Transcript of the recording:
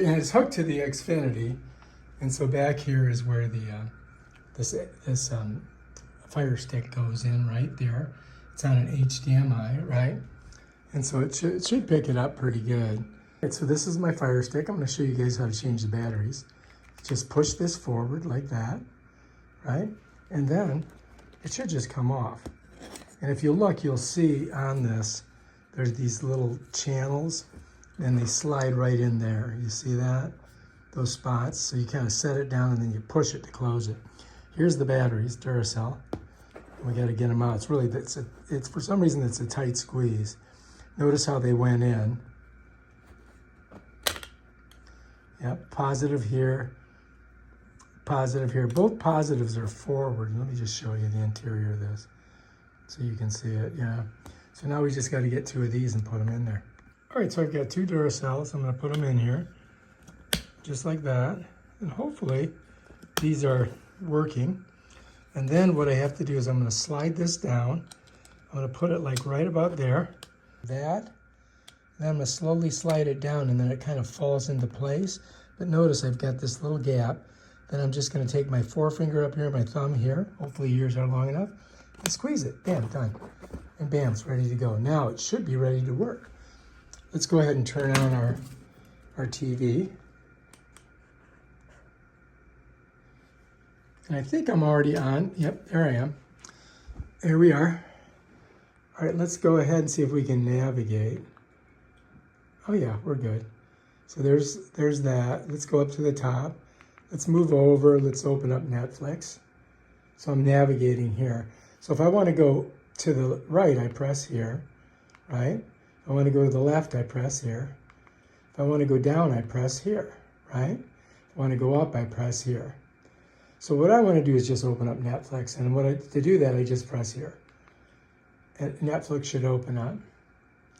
And it's hooked to the Xfinity, and so back here is where the this Fire Stick goes in right there. It's on an HDMI, right? And so it should pick it up pretty good. All right, so this is my Fire Stick. I'm going to show you guys how to change the batteries. Just push this forward like that, right? And then it should just come off. And if you look, you'll see on this, there's these little channels, and they slide right in there. You see that? Those spots. So you kind of set it down and then you push it to close it. Here's the batteries, Duracell. We got to get them out. It's really, it's for some reason it's a tight squeeze. Notice how they went in. Yep, positive here, positive here. Both positives are forward. Let me just show you the interior of this so you can see it. Yeah. So now we just got to get 2 of these and put them in there. All right, so I've got 2 Duracells. I'm going to put them in here just like that. And hopefully these are working. And then what I have to do is I'm going to slide this down. I'm going to put it like right about there. That. Then I'm going to slowly slide it down and then it kind of falls into place. But notice I've got this little gap. Then I'm just going to take my forefinger up here, my thumb here. Hopefully yours are long enough. And squeeze it. Bam, done. And bam, it's ready to go. Now it should be ready to work. Let's go ahead and turn on our TV. And I think I'm already on. Yep, there I am. There we are. All right, let's go ahead and see if we can navigate. Oh yeah, we're good. So there's that. Let's go up to the top. Let's move over. Let's open up Netflix. So I'm navigating here. So if I want to go to the right, I press here, right? If I want to go to the left, I press here. If I want to go down, I press here, right? If I want to go up, I press here. So what I want to do is just open up Netflix. And to do that, I just press here. And Netflix should open up.